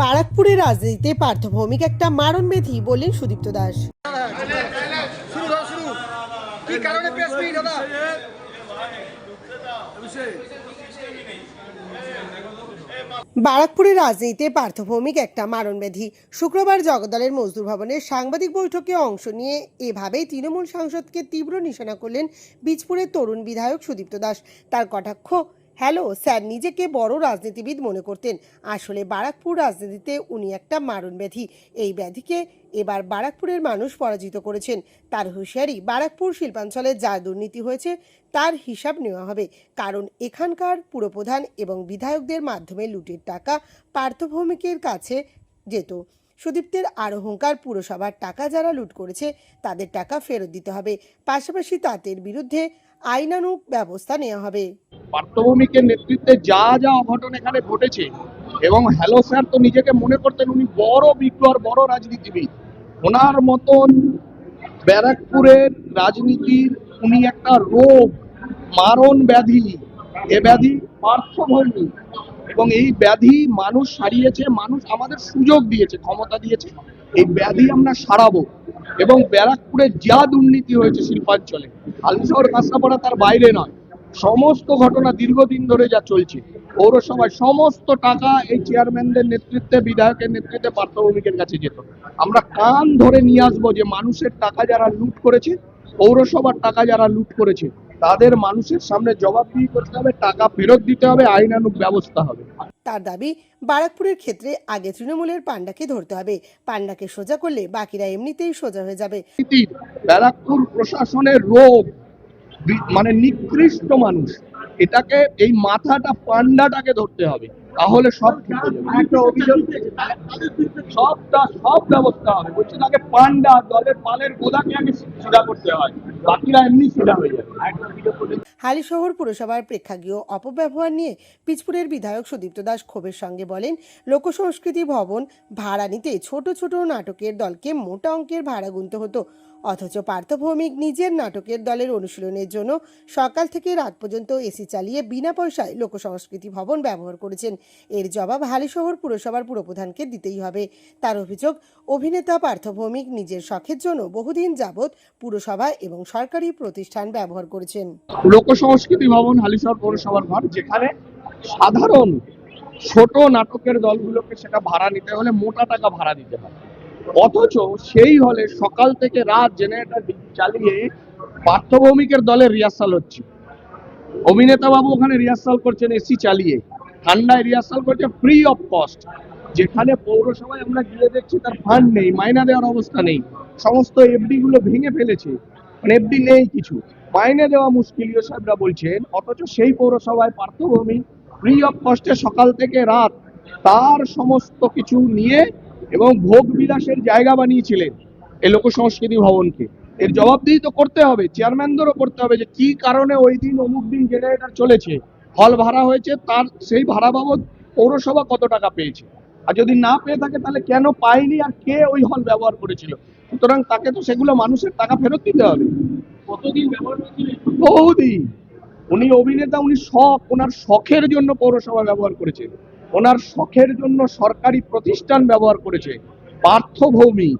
বারাকপুরের রাজনীতিতে পার্থ ভৌমিক একটা মারণব্যাধি বললেন সুদীপ্ত দাস। বারাকপুরের রাজনীতিতে পার্থ ভৌমিক একটা মারণব্যাধি। শুক্রবার জগদ্দলের মজদুর ভবনের সাংবাদিক বৈঠকে অংশ নিয়ে এভাবেই তৃণমূল সাংসদকে তীব্র নিশানা করলেন বীজপুরের তরুণ বিধায়ক সুদীপ্ত দাস। তার কটাক্ষ, হ্যালো স্যার নিজেকে বড় রাজনীতিবিদ মনে করতেন, আসলে বারাকপুর রাজনীতিতে উনি একটা মারণব্যাধি। এই ব্যাধিকে এবার বারাকপুরের মানুষ পরাজিত করেছেন। তার হুঁশিয়ারি, বারাকপুর শিল্পাঞ্চলে যা দুর্নীতি হয়েছে তার হিসাব নেওয়া হবে, কারণ এখানকার পুরপ্রধান এবং বিধায়কদের মাধ্যমে লুটের টাকা পার্থ ভৌমিকের কাছে যেত। সুদীপ্তের আরও হুঙ্কার, পুরসভার টাকা যারা লুট করেছে তাদের টাকা ফেরত দিতে হবে, পাশাপাশি তাদের বিরুদ্ধে আইনানুগ ব্যবস্থা নেওয়া হবে। পার্থ ভৌমিকের নেতৃত্বে যা যা অঘটন এখানে ঘটেছে, এবং হ্যালো স্যার তো নিজেকে মনে করতেন উনি বড় বিজ্ঞ আর বড় রাজনীতিবিদ। ওনার মতন ব্যারাকপুরের রাজনীতির উনি একটা রোগ, মারণ ব্যাধি। এ ব্যাধি পার্থ ভৌমিক, এবং এই ব্যাধি মানুষ সারিয়েছে, মানুষ আমাদের সুযোগ দিয়েছে, ক্ষমতা দিয়েছে। এই ব্যাধি আমরা সারাবো, এবং ব্যারাকপুরে যা দুর্নীতি হয়েছে শিল্পাঞ্চলে, হালিশহর কাঁচরাপাড়া তার বাইরে নয়, সমস্ত ঘটনা দীর্ঘদিন ধরে যা চলছে, পৌরসভায় সমস্ত টাকা এই চেয়ারম্যানদের নেতৃত্বে, বিধায়কের নেতৃত্বে পার্থ ভৌমিকের কাছে যেত। আমরা কান ধরে নিয়ে আসবো যে মানুষের টাকা যারা লুট করেছে, পৌরসভার টাকা যারা লুট করেছে, তাদের মানুষের সামনে জবাবদিহি করতে হবে, টাকা ফেরত দিতে হবে, আইনানুগ ব্যবস্থা হবে। তার দাবি, বারাকপুরের ক্ষেত্রে আগে তৃণমূলের পান্ডাকে ধরতে হবে, পান্ডাকে সোজা করলে বাকিরা এমনিতেই সোজা হয়ে যাবে। ব্যারাকপুর প্রশাসনের রোগ, মানে নিকৃষ্ট মানুষ, এটাকে এই মাথাটা পান্ডাটাকে ধরতে হবে, তাহলে সব ঠিক হয়ে যাবে। একটা অভিযোগ, সব ব্যবস্থা হবে। বলছে তাকে পান্ডা, দলের পালের গোদাকে আগে সিধা করতে হয়, বাকিরা এমনি সিধা হয়ে যাবে। হালিশহর পুরসভার প্রেক্ষাগৃহ অপব্যবহার নিয়ে বীজপুরের বিধায়ক সুদীপ্ত দাস ক্ষোভের সঙ্গে বলেন, লোকসংস্কৃতি ভবন ভাড়া নিতে ছোট ছোট নাটকের দলকে মোটা অঙ্কের ভাড়া গুনতে হতো, অথচ পার্থ ভৌমিক নিজের নাটকের দলের অনুশীলনের জন্য সকাল থেকে রাত পর্যন্ত এসি চালিয়ে বিনা পয়সায় লোকসংস্কৃতি ভবন ব্যবহার করেছেন। এর জবাব হালিশহর পুরসভার পুরপ্রধানকে দিতেই হবে। তার অভিযোগ, অভিনেতা পার্থ ভৌমিক নিজের শখের জন্য বহুদিন যাবৎ পুরসভা এবং সরকারি প্রতিষ্ঠান ব্যবহার করেছেন। লোকসংস্কৃতি ভবন হালিশহর পৌরসভার ঘর, যেখানে সাধারণ ছোট নাটকের দলগুলোকে সেটা ভাড়া নিতে হলে মোটা টাকা ভাড়া দিতে হয়, অথচ সেই হলে সকাল থেকে রাত জেনারেটর চালিয়ে পার্থ ভৌমিকের দলের রিহার্সাল হচ্ছে। অভিনেতা বাবু ওখানে রিহার্সাল করছেন এসি চালিয়ে, ঠান্ডায় রিহার্সাল করছে ফ্রি অফ কস্ট, যেখানে পৌরসভায় আমরা গিয়ে দেখছি তার ফান্ড নেই, মাইনা দেওয়ার অবস্থা নেই, সমস্ত এফডি গুলো ভেঙে ফেলেছে, মানে এফডি নেই কিছু, মাইনে দেওয়া মুশকিল সাহেবরা বলছেন। অথচ সেই পৌরসভায় পার্থ ভৌমিক ফ্রি অফ কস্টে সকাল থেকে রাত তার সমস্ত কিছু নিয়ে এবং ভোগ বিলাসের জায়গা বানিয়েছিলেন এই লোকসংস্কৃতি ভবনকে। এর জবাবদিহি তো করতে হবে, চেয়ারম্যানদেরও করতে হবে, যে কি কারণে ওই দিন অমুক দিন জেনারেটর চলেছে, হল ভাড়া হয়েছে, তার সেই ভাড়া বাবদ পৌরসভা কত টাকা পেয়েছে, আর যদি না পেয়ে থাকে তাহলে কেন পায়নি, আর কে ওই হল ব্যবহার করেছিল। সুতরাং তাকে তো সেগুলো মানুষের টাকা ফেরত দিতে হবে। কতদিন ব্যবহার করেছিল? বহুদিন। উনি অভিনেতা, উনি শখ, ওনার শখের জন্য পৌরসভা ব্যবহার করেছে, ওনার শখের জন্য সরকারি প্রতিষ্ঠান ব্যবহার করেছে। পার্থ ভৌমিক